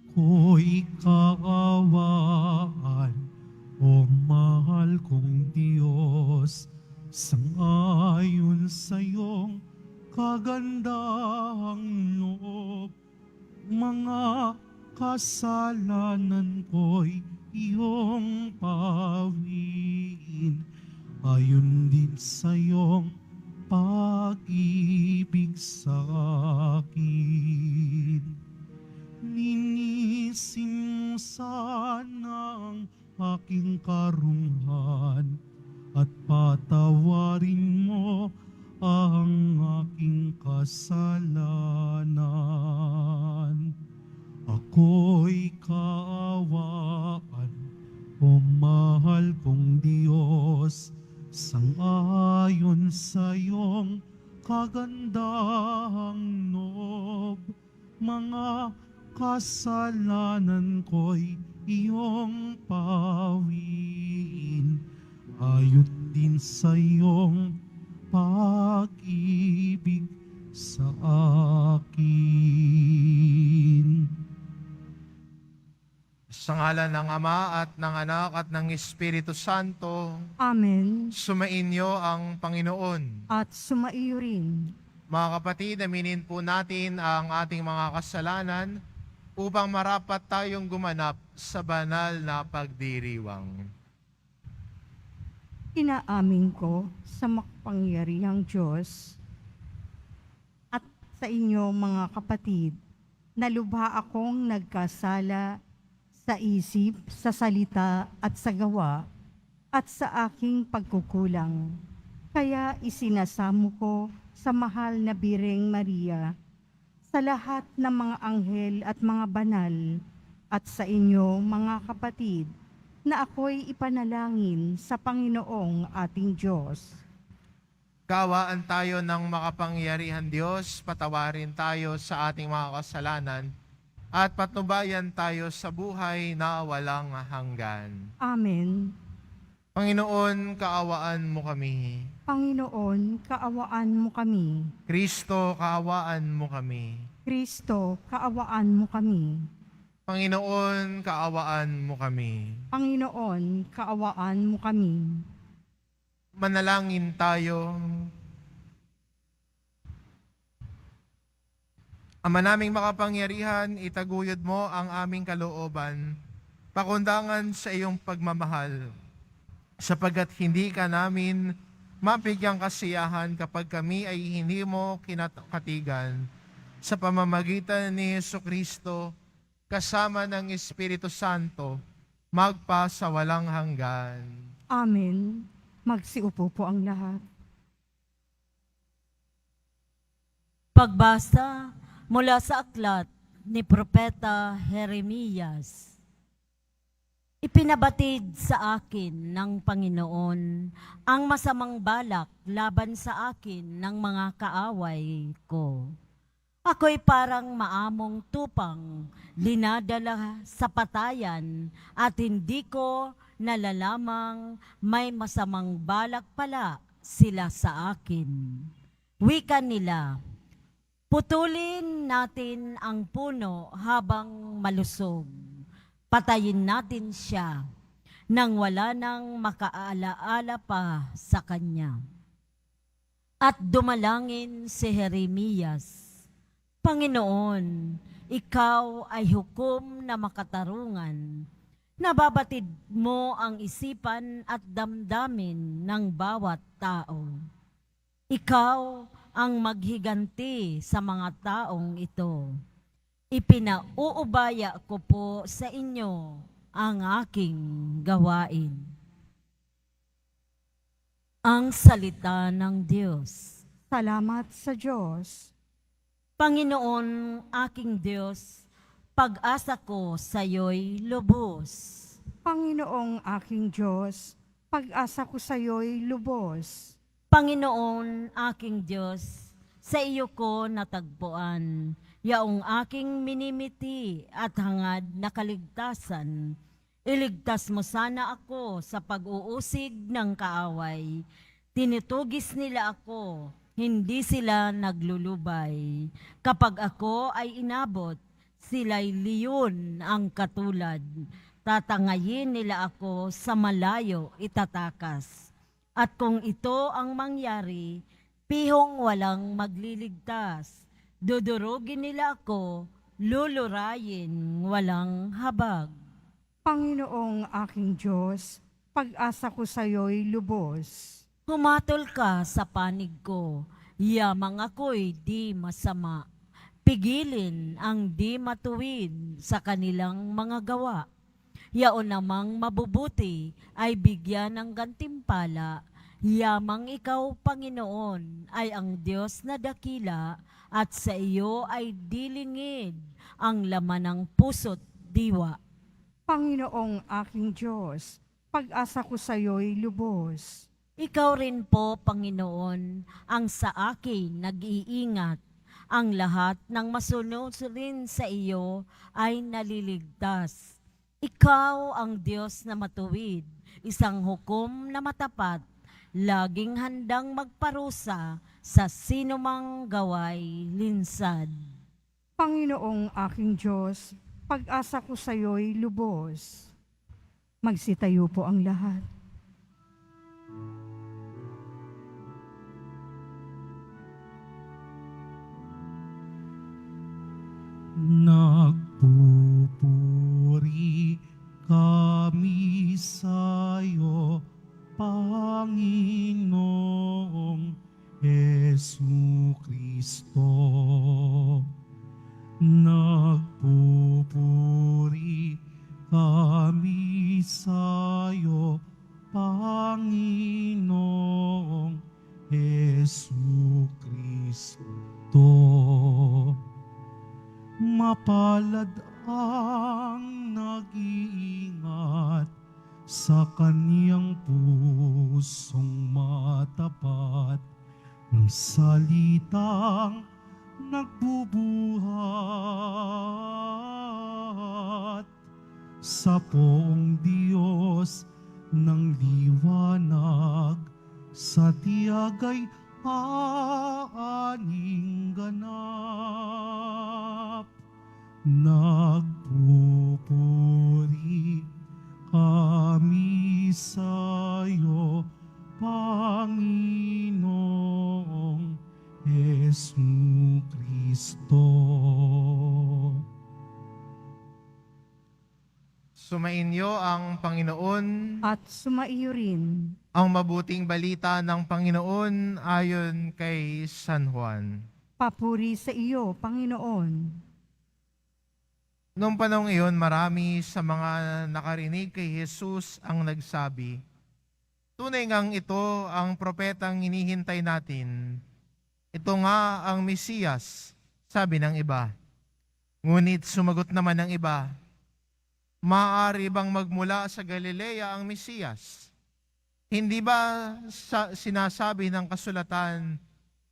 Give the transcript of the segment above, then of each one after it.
Ako'y kaawaan, o mahal kong Diyos, sangayon sa iyong kagandahang loob. Mga kasalanan ko'y iyong pawiin, ayon din sa iyong pag-ibig sa akin. Linisin mo sana ang aking karunungan at patawarin mo ang aking kasalanan. Ako'y kaawaan, o mahal kong Diyos, sangayon sa iyong kagandahang loob. Mga kasalanan ko'y iyong pawiin, ayon din sa iyong pag-ibig sa akin. Sa ngalan ng Ama at ng Anak at ng Espiritu Santo, Amen. sumainyo ang Panginoon. At sumaiyo rin. Mga kapatid, aminin po natin ang ating mga kasalanan upang marapat tayong gumanap sa banal na pagdiriwang. Inaamin ko sa makapangyarihang Diyos at sa inyo mga kapatid, na lubha akong nagkasala sa isip, sa salita at sa gawa at sa aking pagkukulang. Kaya isinasamo ko sa mahal na Bireng Maria, sa lahat ng mga anghel at mga banal, at sa inyo mga kapatid, na ako'y ipanalangin sa Panginoong ating Diyos. Kawaan tayo ng makapangyarihan Diyos, patawarin tayo sa ating mga kasalanan, at patnubayan tayo sa buhay na walang hanggan. Amen. Panginoon, kaawaan mo kami. Panginoon, kaawaan mo kami. Kristo, kaawaan mo kami. Kristo, kaawaan mo kami. Panginoon, kaawaan mo kami. Panginoon, kaawaan mo kami. Manalangin tayo. Ama naming makapangyarihan, itaguyod mo ang aming kalooban, pakundangan sa iyong pagmamahal, sapagkat hindi ka namin mabigyang kasiyahan kapag kami ay hindi mo kinakatigan. Sa pamamagitan ni Jesucristo, kasama ng Espiritu Santo, magpa sa walang hanggan. Amen. Magsiupo po ang lahat. Pagbasa mula sa aklat ni Propeta Jeremias. Ipinabatid sa akin ng Panginoon ang masamang balak laban sa akin ng mga kaaway ko. Ako'y parang maamong tupang linadala sa patayan at hindi ko nalalamang may masamang balak pala sila sa akin. Wika nila, putulin natin ang puno habang malusog. Patayin natin siya nang wala nang makaalaala pa sa kanya. At dumalangin si Jeremias, Panginoon, ikaw ay hukom na makatarungan. Nababatid mo ang isipan at damdamin ng bawat tao. Ikaw ang maghiganti sa mga taong ito. Ipinauubaya ko po sa inyo ang aking gawain. Ang salita ng Diyos. Salamat sa Diyos. Panginoon, aking Diyos, pag-asa ko sa iyo'y lubos. Panginoong aking Diyos, pag-asa ko sa iyo'y lubos. Panginoon, aking Diyos, sa iyo ko natagpuan, yaong aking minimiti at hangad na kaligtasan. Iligtas mo sana ako sa pag-uusig ng kaaway. Tinutugis nila ako, hindi sila naglulubay. Kapag ako ay inabot sila'y leon ang katulad. Tatangayin nila ako sa malayo itatakas. At kung ito ang mangyari, pihong walang magliligtas. Dudurugin nila ako, lulurayin walang habag. Panginoong aking Diyos, pag-asa ko sa iyo'y lubos. Humatol ka sa panig ko, yamang ako'y di masama. Pigilin ang di matuwid sa kanilang mga gawa. Yaon namang mabubuti ay bigyan ng gantimpala. Yamang ikaw, Panginoon, ay ang Diyos na dakila at sa iyo ay dilingid ang laman ng puso't diwa. Panginoong aking Diyos, pag-asa ko sa iyo'y lubos. Ikaw rin po, Panginoon, ang sa akin nag-iingat. Ang lahat ng masunod rin sa iyo ay naliligtas. Ikaw ang Diyos na matuwid, isang hukom na matapat, laging handang magparusa sa sinumang gaway linsad. Panginoong aking Diyos, pag-asa ko sa iyo'y lubos. Magsitayo po ang lahat. Nagpupuri kami sa'yo, Panginoong Jesucristo. Nagpupuri kami sa'yo, Panginoong Jesucristo. Mapalad ang nag-iingat sa kaniyang pusong matapat, ng salitang nagbubuhat sa poong Diyos ng liwanag, sa tiyagay aaning ganap. Nagpupuri kami sa'yo, Panginoong Jesucristo. Sumainyo ang Panginoon, At sumaiyo rin. ang mabuting balita ng Panginoon ayon kay San Juan. Papuri sa iyo, Panginoon. Noong panahong iyon, marami sa mga nakarinig kay Jesus ang nagsabi, "Tunay ngang ito ang propetang hinihintay natin. Ito nga ang Mesiyas," sabi ng iba. Ngunit sumagot naman ng iba, "Maaari bang magmula sa Galilea ang Mesiyas? Hindi ba sinasabi ng kasulatan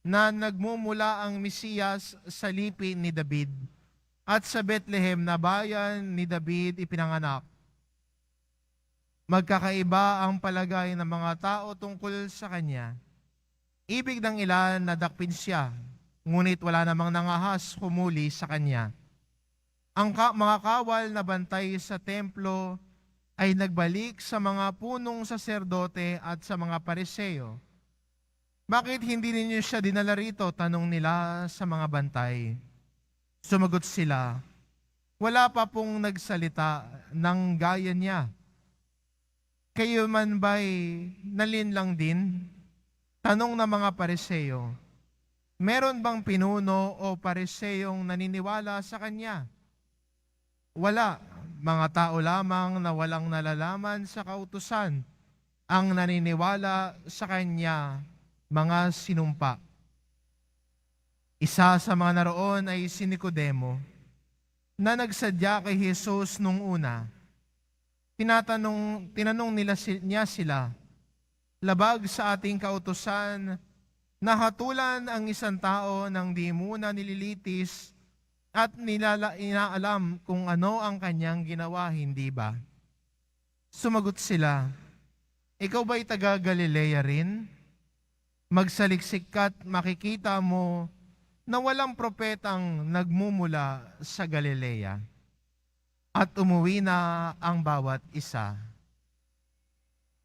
na nagmumula ang Mesiyas sa lipi ni David at sa Bethlehem na bayan ni David ipinanganak?" Magkakaiba ang palagay ng mga tao tungkol sa kanya. Ibig ng ilan na dakpin siya, ngunit wala namang nangahas humuli sa kanya. Ang mga kawal na bantay sa templo ay nagbalik sa mga punong saserdote at sa mga pariseo. "Bakit hindi ninyo siya dinala rito?" tanong nila sa mga bantay. Sumagot sila, "Wala pa pong nagsalita ng gaya niya." "Kayo man ba'y nalinlang din?" tanong ng mga pariseo. "Meron bang pinuno o pariseyong naniniwala sa kanya?" "Wala, mga tao lamang na walang nalalaman sa kautusan ang naniniwala sa kanya, mga sinumpa." Isa sa mga naroon ay si Nicodemo, na nagsadya kay Jesus nung una. Tinanong niya sila, "Labag sa ating kautusan na hatulan ang isang tao nang di muna nililitis at inaalam kung ano ang kanyang ginawa, hindi ba?" Sumagot sila, "Ikaw ba'y taga Galilea rin? Magsaliksik ka't makikita mo na walang propetang nagmumula sa Galilea at umuwi na ang bawat isa.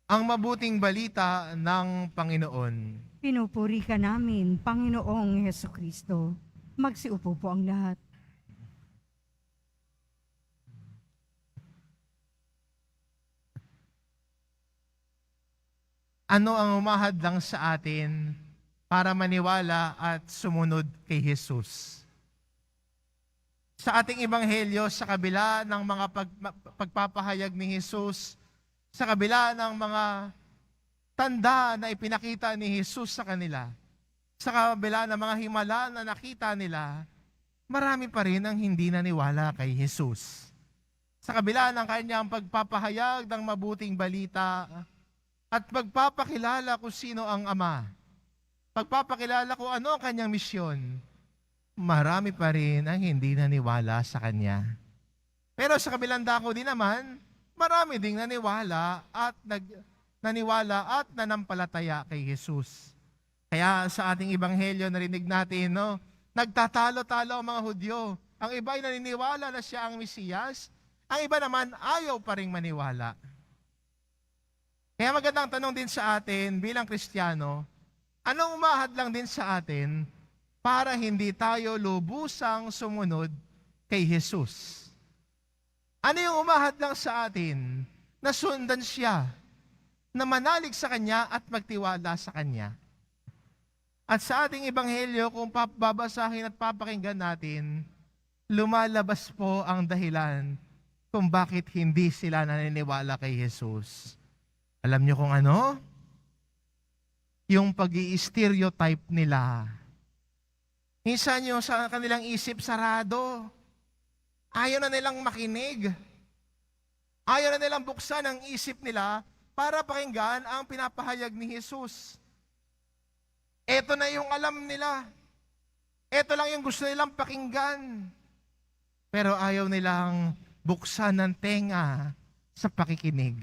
Ang mabuting balita ng Panginoon. Pinupuri ka namin, Panginoong Hesukristo. Magsiupo po ang lahat. Ano ang umahadlang sa atin para maniwala at sumunod kay Jesus? Sa ating ebanghelyo, sa kabila ng mga pagpapahayag ni Jesus, sa kabila ng mga tanda na ipinakita ni Jesus sa kanila, sa kabila ng mga himala na nakita nila, marami pa rin ang hindi naniwala kay Jesus. Sa kabila ng kanyang pagpapahayag ng mabuting balita at pagpapakilala kung sino ang Ama, pagpapakilala kung ano ang kanyang misyon, marami pa rin ang hindi naniwala sa kanya. Pero sa kabilang dako din naman, marami ding naniwala at nanampalataya kay Jesus. Kaya sa ating ebanghelyo narinig natin, nagtatalo-talo ang mga Hudyo. Ang iba ay naniniwala na siya ang Mesiyas, ang iba naman ayaw pa ring maniwala. Kaya magandang tanong din sa atin bilang Kristiyano, anong umahad lang din sa atin para hindi tayo lubusang sumunod kay Jesus? Ano yung umahad lang sa atin na sundan siya, na manalig sa Kanya at magtiwala sa Kanya? At sa ating ebanghelyo, kung babasahin at papakinggan natin, lumalabas po ang dahilan kung bakit hindi sila naniniwala kay Jesus. Alam niyo kung ano? Yung pag-i-stereotype nila. Minsan yung sa kanilang isip sarado. Ayaw na nilang makinig. Ayaw na nilang buksan ang isip nila para pakinggan ang pinapahayag ni Jesus. Ito na yung alam nila. Ito lang yung gusto nilang pakinggan. Pero ayaw nilang buksan ng tenga sa pakikinig.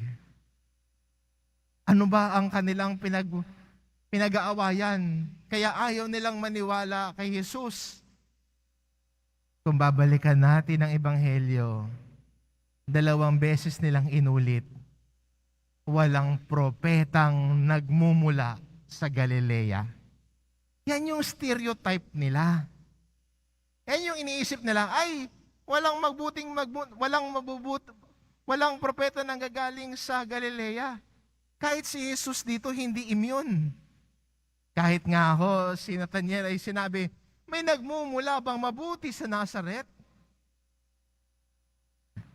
Ano ba ang kanilang pinag-aawayan? Kaya ayaw nilang maniwala kay Jesus. Kung babalikan natin ang ebanghelyo, 2 beses nilang inulit, walang propetang nagmumula sa Galilea. Yan yung stereotype nila. Yan yung iniisip nila, ay, walang propeta nang gagaling sa Galilea. Kahit si Jesus dito hindi immune. Kahit nga ho, si Nathanael ay sinabi, may nagmumula bang mabuti sa Nazaret?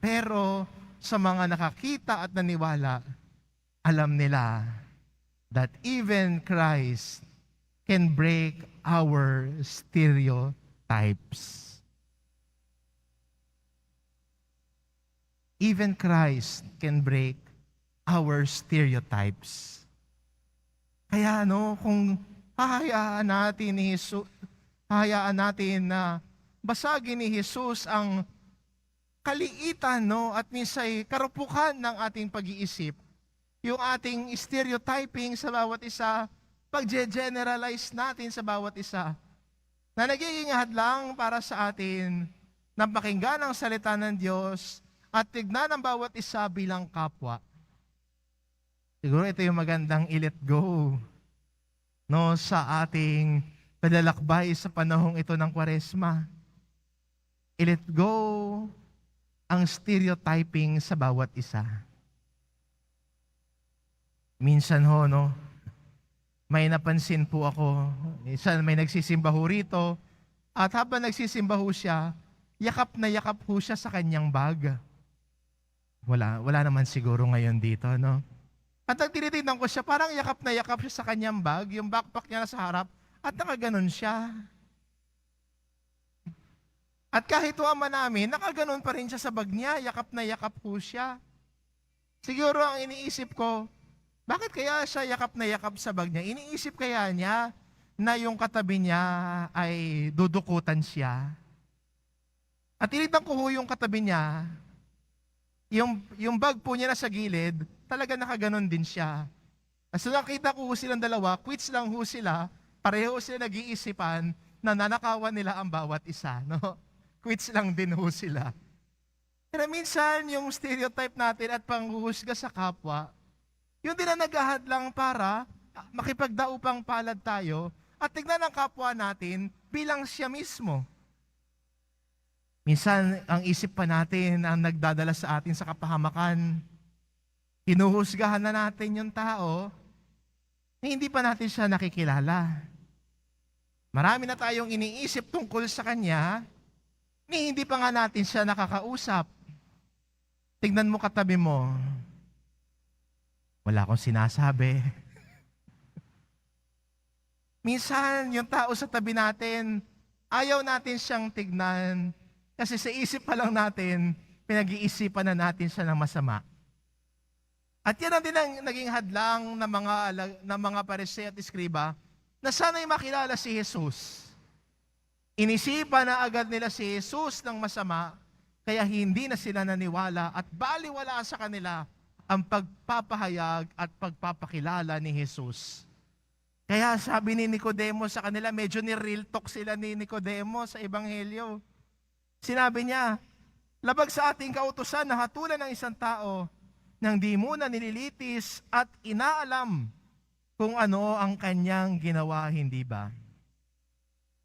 Pero sa mga nakakita at naniwala, alam nila that even Christ can break our stereotypes. Even Christ can break our stereotypes. Kaya kung hahayaan natin na basagin ni Jesus ang kaliitan at minsay karupukan ng ating pag-iisip, yung ating stereotyping sa bawat isa, pag-generalize natin sa bawat isa, na nagiging hadlang para sa atin na pakinggan ang salita ng Diyos at tignan ang bawat isa bilang kapwa. Siguro ito yung magandang i-let go sa ating paglalakbay sa panahong ito ng Kwaresma. I-let go ang stereotyping sa bawat isa. Minsan may napansin po ako, minsan may nagsisimba ho rito, at habang nagsisimba ho siya, yakap na yakap ho siya sa kanyang bag. Wala naman siguro ngayon dito, At ang tinitignan ko siya, parang yakap na yakap siya sa kanyang bag, yung backpack niya nasa harap, at nakaganon siya. At kahit ama namin, nakaganon pa rin siya sa bag niya, yakap na yakap po siya. Siguro ang iniisip ko, bakit kaya siya yakap na yakap sa bag niya? Iniisip kaya niya na yung katabi niya ay dudukutan siya. At tinignan ko yung katabi niya, yung bag po niya nasa gilid, talaga nakaganon din siya. So nakita ko silang dalawa, quits lang sila, pareho sila nag-iisipan nanakawan nila ang bawat isa, no? Quits lang din ho sila. Pero minsan, yung stereotype natin at panghuhusga sa kapwa, yun din ang naghahadlang para makipagdaupang palad tayo at tignan ang kapwa natin bilang siya mismo. Minsan, ang isip pa natin ang nagdadala sa atin sa kapahamakan. Hinuhusgahan na natin yung tao na hindi pa natin siya nakikilala. Marami na tayong iniisip tungkol sa kanya ni hindi pa nga natin siya nakakausap. Tignan mo katabi mo. Wala akong sinasabi. Minsan, yung tao sa tabi natin, ayaw natin siyang tignan kasi sa isip pa lang natin, pinag-iisipan na natin siya ng masama. At yan ang din ang naging hadlang ng mga pariseo at iskriba na sana'y makilala si Jesus. Inisipan na agad nila si Jesus ng masama, kaya hindi na sila naniwala at baliwala sa kanila ang pagpapahayag at pagpapakilala ni Jesus. Kaya sabi ni Nicodemo sa kanila, medyo ni-real talk sila ni Nicodemo sa Ebanghelyo. Sinabi niya, labag sa ating kautusan na hatulan ng isang tao nang di muna nililitis at inaalam kung ano ang kanyang ginawa, hindi ba?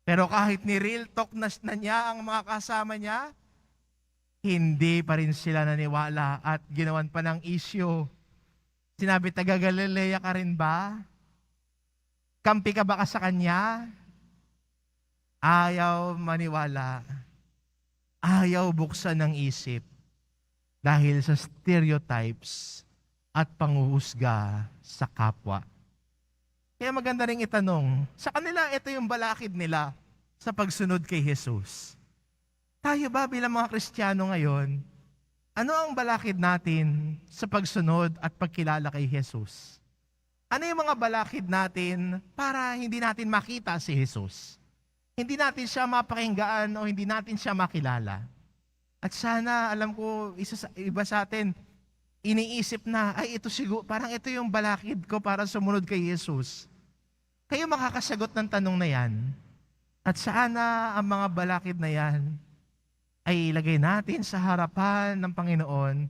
Pero kahit ni-real talk na niya ang mga kasama niya, hindi pa rin sila naniwala at ginawan pa ng issue. Sinabi, taga Galilea ka rin ba? Kampi ka ba sa kanya? Ayaw maniwala. Ayaw buksan ng isip dahil sa stereotypes at panghuhusga sa kapwa. Kaya maganda rin itanong, sa kanila ito yung balakid nila sa pagsunod kay Jesus. Tayo ba bilang mga Kristiyano ngayon, ano ang balakid natin sa pagsunod at pagkilala kay Jesus? Ano yung mga balakid natin para hindi natin makita si Jesus? Hindi natin siya mapakinggan o hindi natin siya makilala. At sana, alam ko, iba sa atin, iniisip na, ay ito siguro, parang ito yung balakid ko para sumunod kay Jesus. Kayo makakasagot ng tanong na yan. At sana ang mga balakid na yan ay ilagay natin sa harapan ng Panginoon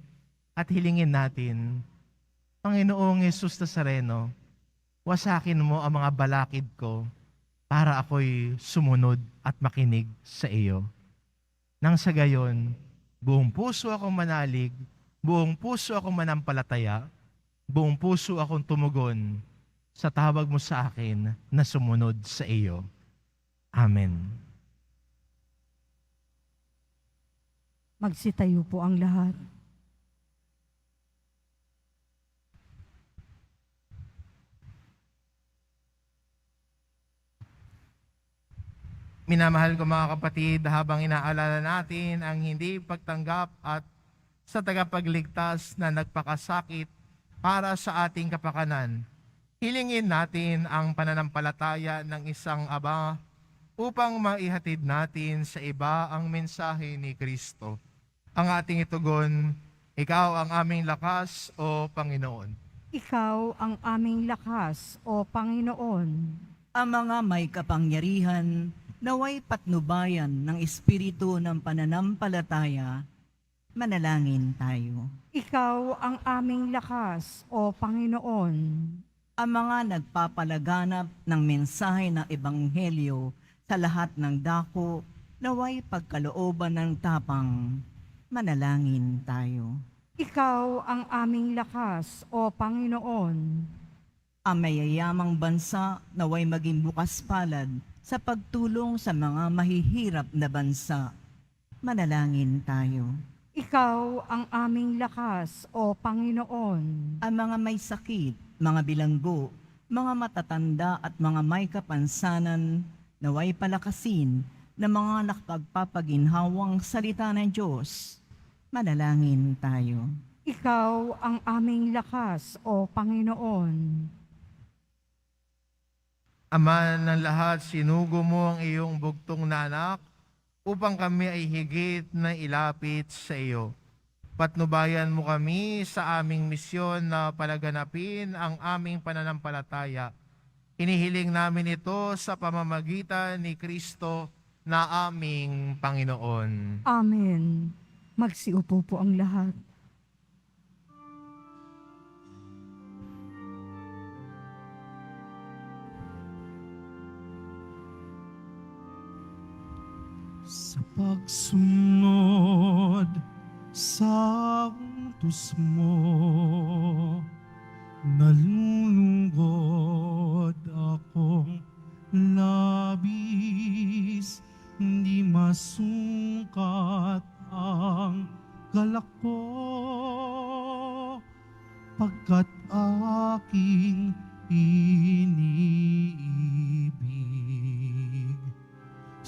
at hilingin natin, Panginoong Jesus Nazareno, wasakin mo ang mga balakid ko para ako'y sumunod at makinig sa iyo. Nang sa gayon, buong puso akong manalig, buong puso akong manampalataya, buong puso akong tumugon sa tawag mo sa akin na sumunod sa iyo. Amen. Magsitayo po ang lahat. Minamahal ko mga kapatid, habang inaalala natin ang hindi pagtanggap at sa tagapagligtas na nagpakasakit para sa ating kapakanan, hilingin natin ang pananampalataya ng isang Ama upang maihatid natin sa iba ang mensahe ni Kristo. Ang ating itugon, ikaw ang aming lakas, O Panginoon. Ikaw ang aming lakas, O Panginoon. Ang mga may kapangyarihan, naway patnubayan ng espiritu ng pananampalataya, manalangin tayo. Ikaw ang aming lakas, O Panginoon. Ang mga nagpapalaganap ng mensahe ng Ebanghelyo sa lahat ng dako, naway pagkalooban ng tapang, manalangin tayo. Ikaw ang aming lakas, O Panginoon. Ang mayayamang bansa naway maging bukas palad sa pagtulong sa mga mahihirap na bansa. Manalangin tayo. Ikaw ang aming lakas, O Panginoon. Ang mga may sakit, mga bilanggo, mga matatanda at mga may kapansanan, naway palakasin ng mga nakapagpapaginhawang salita ng Diyos. Manalangin tayo. Ikaw ang aming lakas, O Panginoon. Ama ng lahat, sinugo mo ang iyong bugtong na anak upang kami ay higit na ilapit sa iyo. Patnubayan mo kami sa aming misyon na palaganapin ang aming pananampalataya Hinihiling namin ito sa pamamagitan ni Kristo na aming Panginoon. Amen. Magsiupo po ang lahat. Sa pagsunod sa utos mo, nalulungkot akong labis, hindi masungkat ang galak ko, pagkat aking iniibig.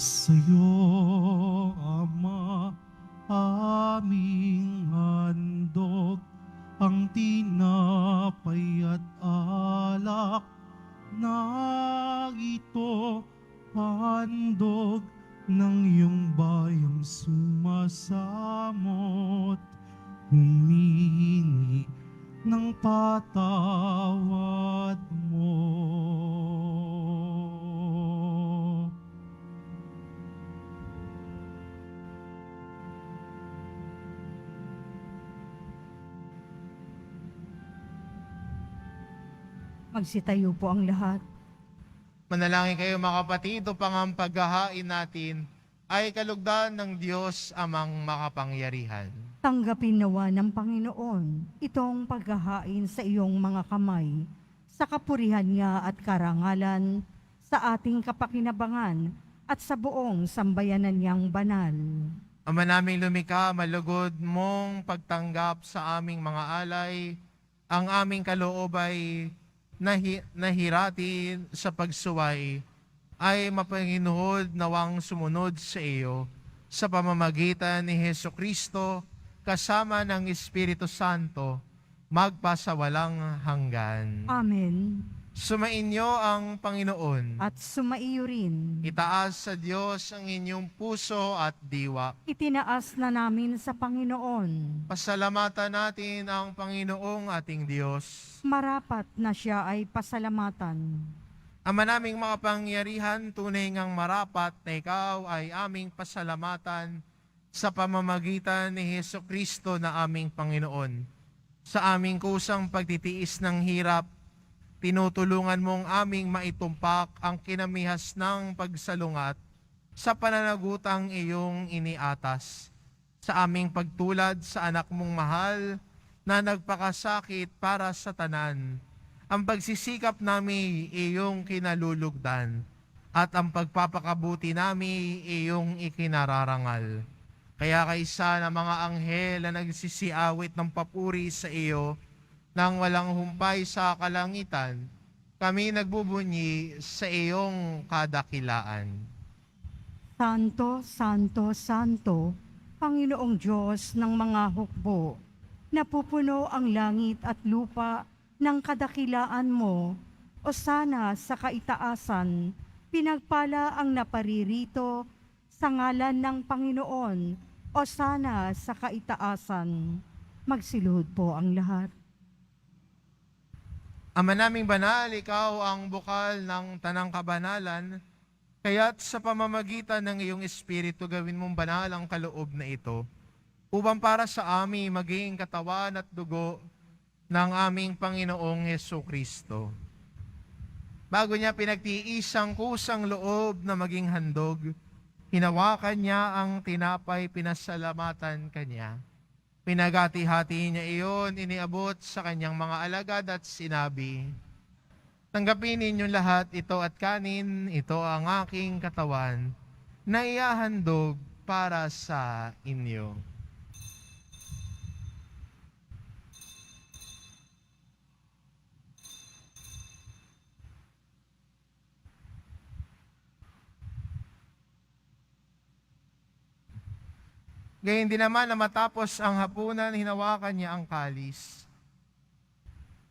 Sa'yo, Ama, aming handog, ang tinapay at alak na ito, handog ng iyong bayang sumasamot, humingi ng patawad mo. Magsitayo po ang lahat. Manalangin kayo mga kapatid, upang ang paghahain natin ay kalugdan ng Diyos amang makapangyarihan. Tanggapin nawa ng Panginoon itong paghahain sa iyong mga kamay, sa kapurihan niya at karangalan, sa ating kapakinabangan at sa buong sambayanan niyang banal. Ama naming lumikha, malugod mong pagtanggap sa aming mga alay, ang aming kaloob ay nahiratin sa pagsuway, ay mapanginood nawang sumunod sa iyo sa pamamagitan ni Hesukristo kasama ng Espiritu Santo magpasawalang hanggan. Amen. Sumainyo ang Panginoon. At sumaiyo rin. Itaas sa Diyos ang inyong puso at diwa. Itinaas na namin sa Panginoon. Pasalamatan natin ang Panginoong ating Diyos. Marapat na siya ay pasalamatan. Ama naming makapangyarihan, tunay ngang marapat na ikaw ay aming pasalamatan sa pamamagitan ni Hesukristo na aming Panginoon. Sa aming kusang pagtitiis ng hirap, tinutulungan mong aming maitumpak ang kinamihas ng pagsalungat sa pananagutang iyong iniatas. Sa aming pagtulad sa anak mong mahal na nagpakasakit para sa tanan, ang pagsisikap namin iyong kinalulugdan at ang pagpapakabuti namin iyong ikinararangal. Kaya kaisa ng mga anghel na nagsisiawit ng papuri sa iyo, nang walang humpay sa kalangitan, kami nagbubunyi sa iyong kadakilaan. Santo, Santo, Santo, Panginoong Diyos ng mga hukbo, napupuno ang langit at lupa ng kadakilaan mo, o sana sa kaitaasan, pinagpala ang naparirito sa ngalan ng Panginoon, o sana sa kaitaasan. Magsiluhod po ang lahat. Ama naming banal, ikaw ang bukal ng tanang kabanalan, kaya't sa pamamagitan ng iyong Espiritu gawin mong banal ang kaloob na ito, upang para sa amin maging katawan at dugo ng aming Panginoong Hesukristo. Bago niya pinagtiis ang kusang loob na maging handog, hinawakan niya ang tinapay, pinasalamatan kanya. Pinagati-hati niya iyon, iniabot sa kanyang mga alagad at sinabi, "Tanggapin ninyong lahat ito at kanin, ito ang aking katawan, na ihahandog para sa inyo." Gayun din naman na matapos ang hapunan, hinawakan niya ang kalis.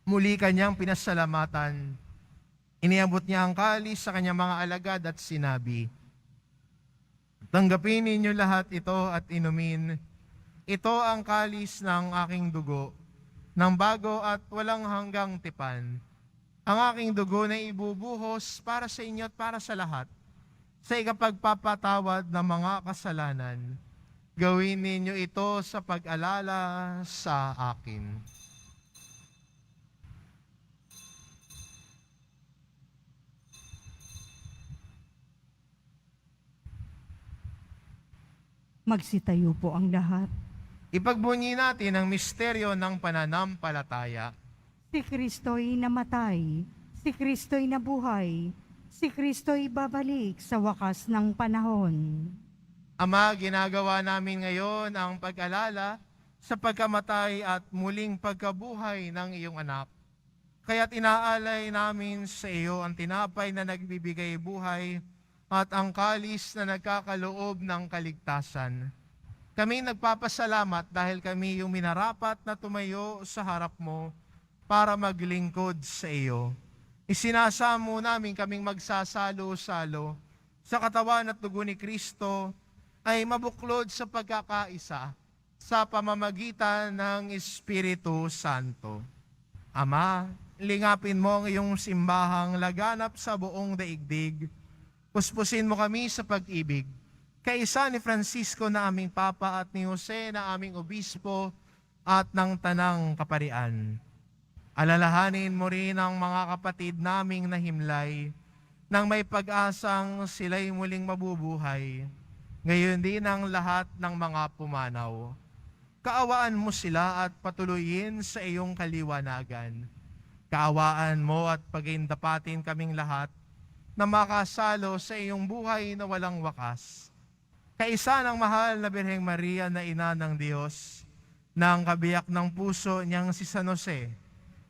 Muli kanyang pinasalamatan. Iniabot niya ang kalis sa kanyang mga alagad at sinabi, "Tanggapin ninyo lahat ito at inumin. Ito ang kalis ng aking dugo, ng bago at walang hanggang tipan. ang aking dugo na ibubuhos para sa inyo at para sa lahat, sa ikapagpapatawad ng mga kasalanan. Gawin ninyo ito sa pag-alala sa akin. Magsitayo po ang lahat. Ipagbunyi natin ang misteryo ng pananampalataya. Si Kristo'y namatay, si Kristo'y nabuhay, si Kristo'y babalik sa wakas ng panahon. Ama, ginagawa namin ngayon ang pag-alala sa pagkamatay at muling pagkabuhay ng iyong anak. Kaya't inaalay namin sa iyo ang tinapay na nagbibigay buhay at ang kalis na nagkakaloob ng kaligtasan. Kami nagpapasalamat dahil kami yung minarapat na tumayo sa harap mo para maglingkod sa iyo. Isinasamo namin kaming magsasalo-salo sa katawan at dugo ni Kristo ay mabuklod sa pagkakaisa sa pamamagitan ng Espiritu Santo. Ama, lingapin mo ang iyong simbahang laganap sa buong daigdig. Puspusin mo kami sa pag-ibig. Kaisa ni Francisco na aming Papa at ni Jose na aming Obispo at ng Tanang Kaparian. Alalahanin mo rin ang mga kapatid naming nahimlay nang may pag-asang sila'y muling mabubuhay. Ngayon din ang lahat ng mga pumanaw. Kaawaan mo sila at patuloyin sa iyong kaliwanagan. Kaawaan mo at pagindapatin kaming lahat na makasalo sa iyong buhay na walang wakas. Kaisa ng mahal na Birheng Maria na ina ng Diyos, ng kabiyak ng puso niyang si San Jose,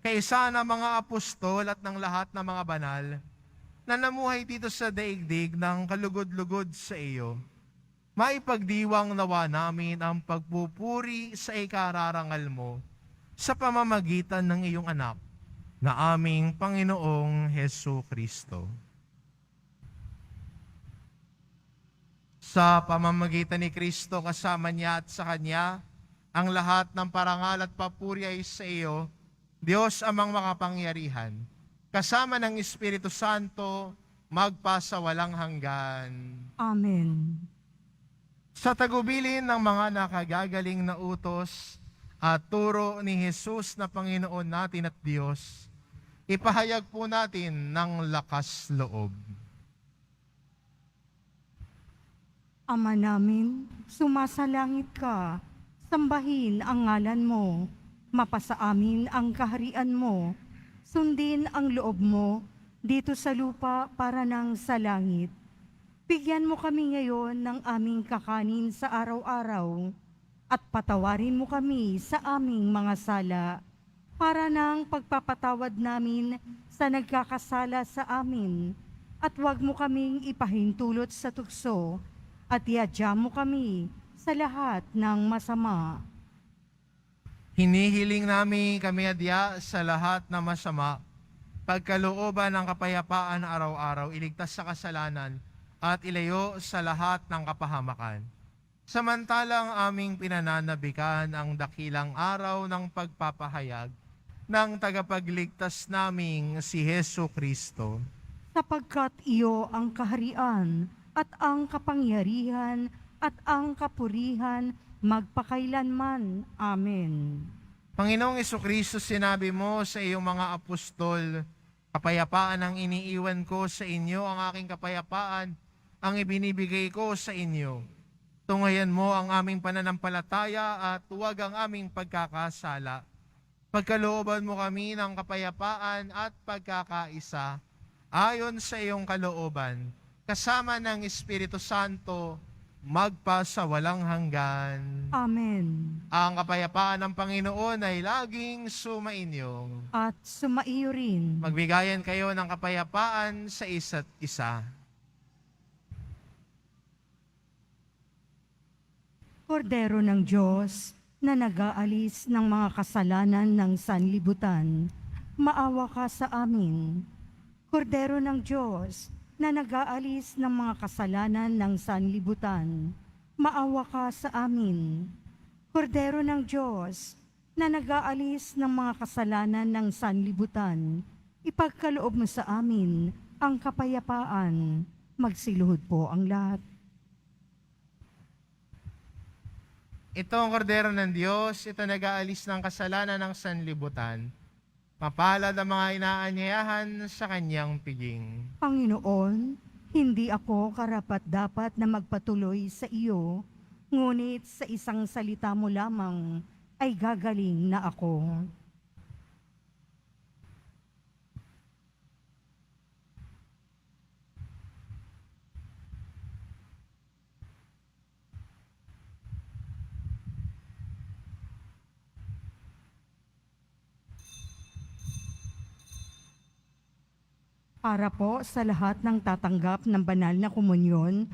kaisa ng mga apostol at ng lahat ng mga banal na namuhay dito sa daigdig ng kalugod-lugod sa iyo, maipagdiwang nawa namin ang pagpupuri sa ikararangal mo sa pamamagitan ng iyong anak na aming Panginoong Hesu Kristo. Sa pamamagitan ni Kristo kasama niya at sa Kanya, ang lahat ng parangal at papuri ay sa iyo, Diyos amang makapangyarihan, kasama ng Espiritu Santo, magpa sa walang hanggan. Amen. Sa tagubilin ng mga nakagagaling na utos at turo ni Jesus na Panginoon natin at Diyos, ipahayag po natin ng lakas loob. Ama namin, sumasalangit ka, sambahin ang ngalan mo, mapasa amin ang kaharian mo, sundin ang loob mo dito sa lupa para nang sa langit. Bigyan mo kami ngayon ng aming kakanin sa araw-araw at patawarin mo kami sa aming mga sala para nang pagpapatawad namin sa nagkakasala sa amin at huwag mo kaming ipahintulot sa tukso at iadya mo kami sa lahat ng masama. Hinihiling namin kami adya sa lahat ng masama, pagkalooban ng kapayapaan araw-araw, iligtas sa kasalanan, at ilayo sa lahat ng kapahamakan. Samantalang aming pinananabikan ang dakilang araw ng pagpapahayag ng tagapagligtas naming si Hesu Kristo. Sapagkat iyo ang kaharian at ang kapangyarihan at ang kapurihan magpakailanman. Amen. Panginoong Jesucristo, sinabi mo sa iyong mga apostol, kapayapaan ang iniiwan ko sa inyo, ang aking kapayapaan ang ibinibigay ko sa inyo. Tungayan mo ang aming pananampalataya at huwag ang aming pagkakasala. Pagkalooban mo kami ng kapayapaan at pagkakaisa, ayon sa iyong kalooban, kasama ng Espiritu Santo, magpa sa walang hanggan. Amen. Ang kapayapaan ng Panginoon ay laging sumainyo. At sumaiyo rin. Magbigayan kayo ng kapayapaan sa isa't isa. Kordero ng Diyos na nag-aalis ng mga kasalanan ng sanlibutan, maawa ka sa amin. Kordero ng Diyos na nag-aalis ng mga kasalanan ng sanlibutan, maawa ka sa amin. Kordero ng Diyos na nag-aalis ng mga kasalanan ng sanlibutan, ipagkaloob mo sa amin ang kapayapaan. Magsiluhod po ang lahat. Ito ang kordero ng Diyos, ito nag-aalis ng kasalanan ng sanlibutan. Mapalad ang mga inaanyayahan sa kanyang piging. Panginoon, hindi ako karapat-dapat na magpatuloy sa iyo, ngunit sa isang salita mo lamang ay gagaling na ako. Para po sa lahat ng tatanggap ng banal na komunyon,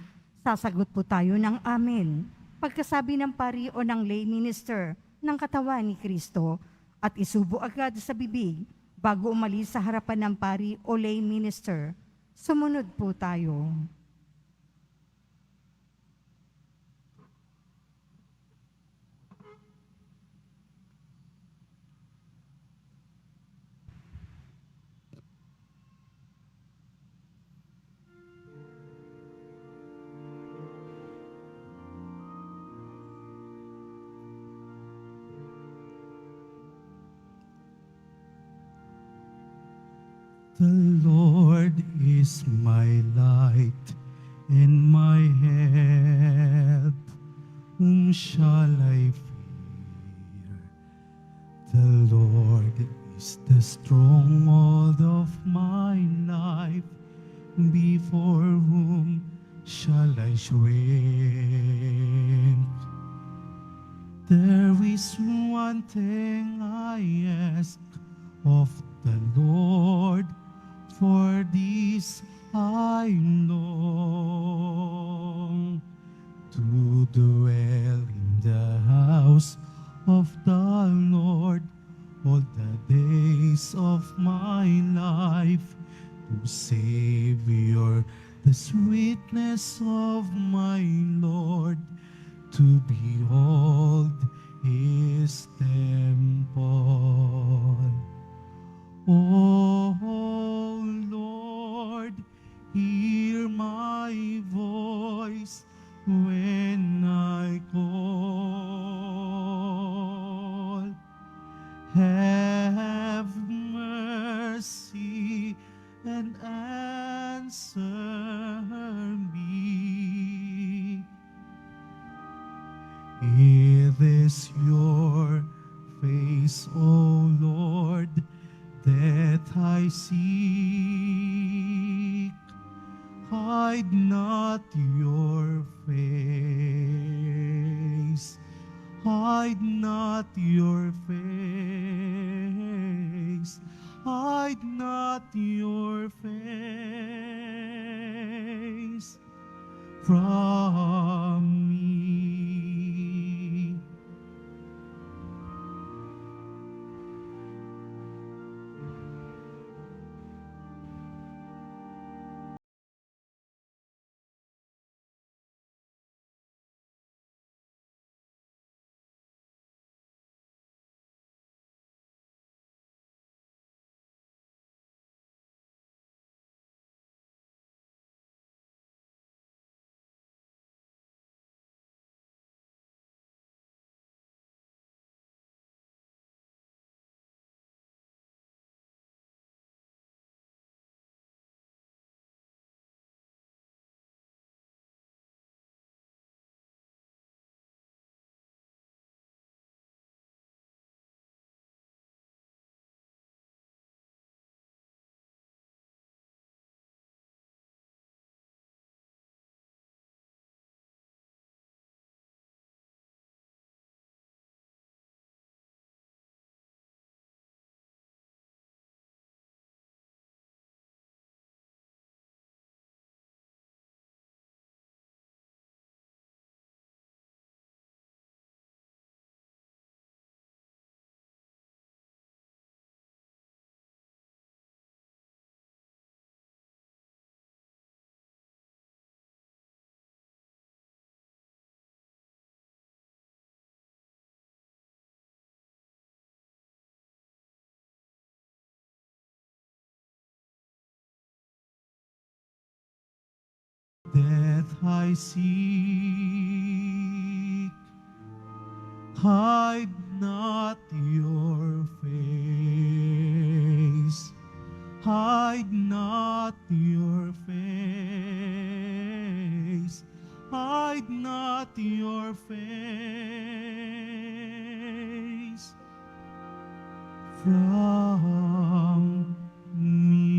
sasagot po tayo ng amen. Pagkasabi ng pari o ng lay minister ng katawan ni Kristo at isubo agad sa bibig bago umalis sa harapan ng pari o lay minister. Sumunod po tayo. The Lord is my light and my help. Whom shall I fear? The Lord is the stronghold of my life. Before whom shall I shrink? There is one thing I ask of the Lord, for this I long to dwell in the house of the Lord all the days of my life, to Savior the sweetness of my Lord, to behold His temple. Oh Lord, hear my voice when I call. Have mercy and answer me. It is your face, O Lord, that I seek. Hide not your face. Hide not your face. Hide not your face from me. death I seek. Hide not your face. Hide not your face. Hide not your face from me.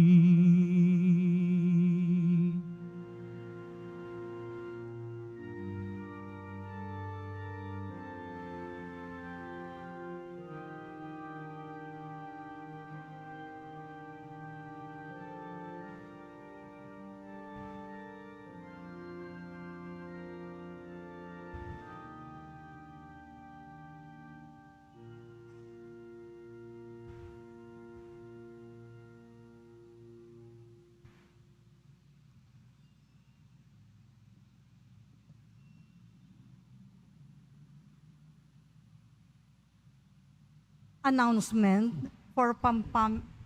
Announcement for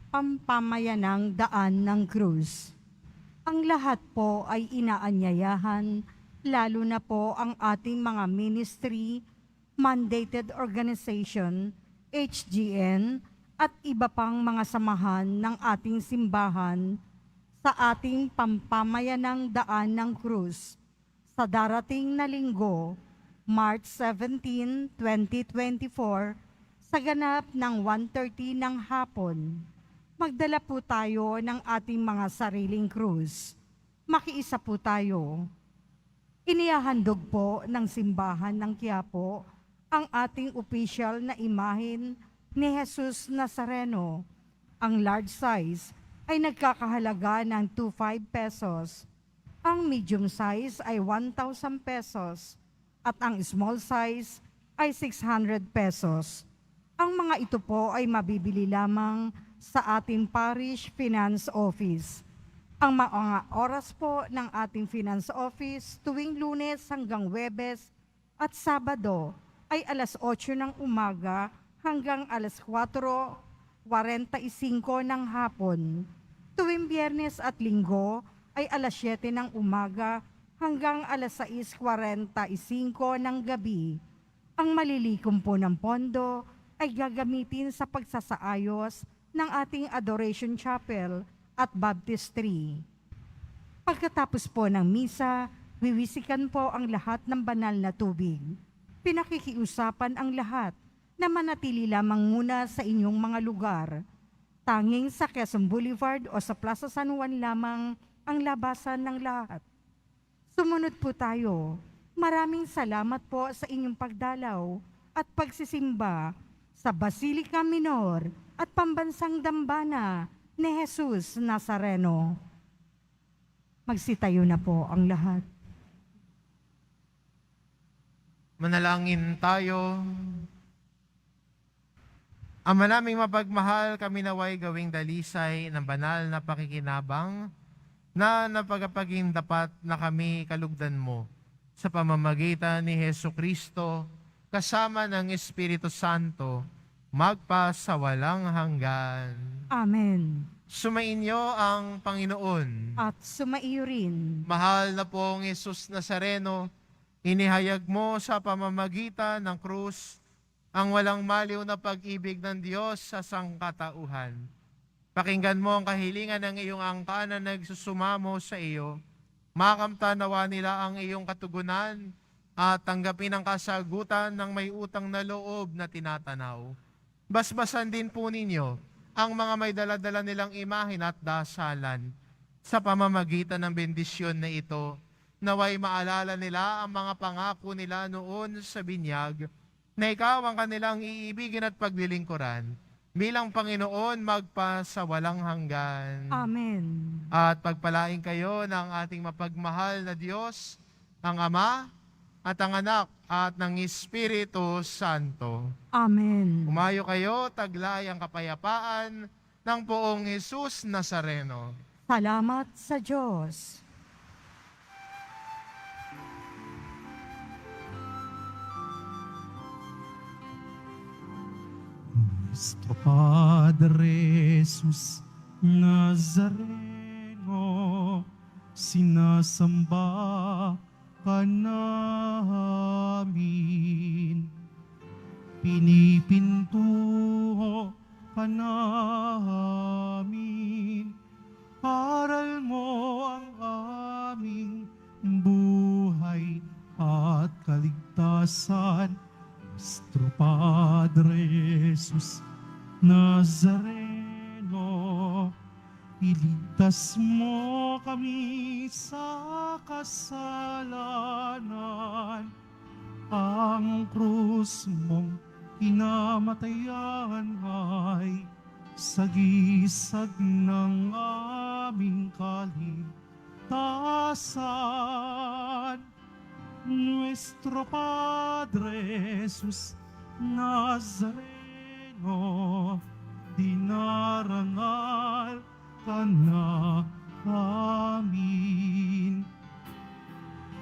pampamayanang daan ng krus. Ang lahat po ay inaanyayahan, lalo na po ang ating mga ministry, mandated organization, HGN, at iba pang mga samahan ng ating simbahan sa ating pampamayanang daan ng krus sa darating na linggo, March 17, 2024, sa ganap ng 1:30 ng hapon. Magdala po tayo ng ating mga sariling krus. Makiisa po tayo. Inihahandog po ng simbahan ng Quiapo ang ating opisyal na imahin ni Jesus Nazareno. Ang large size ay nagkakahalaga ng 25 pesos. Ang medium size ay 1,000 pesos at ang small size ay 600 pesos. Ang mga ito po ay mabibili lamang sa ating Parish Finance Office. Ang mga oras po ng ating Finance Office tuwing Lunes hanggang Huwebes at Sabado ay alas 8 ng umaga hanggang alas 4:45 ng hapon. Tuwing Biyernes at Linggo ay alas 7 ng umaga hanggang alas 6:45 ng gabi. Ang malilikom po ng pondo ay gagamitin sa pagsasaayos ng ating Adoration Chapel at Baptistry. Pagkatapos po ng misa, wiwisikan po ang lahat ng banal na tubig. Pinakikiusapan ang lahat na manatili lamang muna sa inyong mga lugar. Tanging sa Quezon Boulevard o sa Plaza San Juan lamang ang labasan ng lahat. Sumunod po tayo. Maraming salamat po sa inyong pagdalaw at pagsisimba sa Basilica Minor at Pambansang Dambana ni Jesus Nazareno. Magsitayo na po ang lahat. Manalangin tayo. Ama naming mapagmahal, kami naway gawing dalisay ng banal na pakikinabang na napagapaging dapat na kami kalugdan mo sa pamamagitan ni Hesu Kristo kasama ng Espiritu Santo magpa sa walang hanggan. Amen. Sumainyo ang Panginoon. At sumaiyo rin. Mahal na pong Jesus Nazareno, inihayag mo sa pamamagitan ng krus ang walang maliw na pag-ibig ng Diyos sa sangkatauhan. Pakinggan mo ang kahilingan ng iyong angka na nagsusumamo sa iyo. Makamta nawa nila ang iyong katugunan at tanggapin ang kasagutan ng may utang na loob na tinatanaw. Basbasan din po ninyo ang mga may daladala nilang imahin at dasalan. Sa pamamagitan ng bendisyon na ito, naway maalala nila ang mga pangako nila noon sa binyag, na ikaw ang kanilang iibigin at paglilingkuran, bilang Panginoon magpa sa walang hanggan. Amen. At pagpalain kayo ng ating mapagmahal na Diyos, ang Ama, at ang Anak, at ng Espiritu Santo. Amen. Umayo kayo, taglay ang kapayapaan ng poong Jesus Nazareno. Salamat sa Diyos. Nuestro Padre Jesus Nazareno, sinasamba ka namin. Pinipinto ka namin. Aral mo ang aming buhay at kaligtasan. Nuestro Padre Jesus Nazareno, iligtas mo kami sa kasalanan. Ang krus mong kinamatayan ay sagisag ng aming kaligtasan. Nuestro Padre Jesus Nazareno, dinarangal ka namin.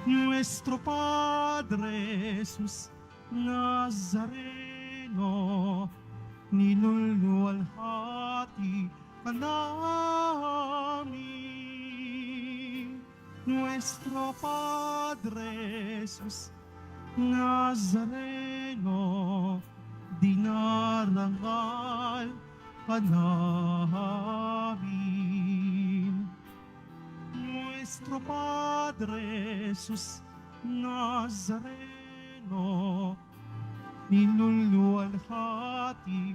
Nuestro Padre Jesus Nazareno, niluluwalhati ka namin. Nuestro Padre Jesus Nazareno, dinarangal ka namin. Nuestro Padre Jesus Nazareno, niluluwalhati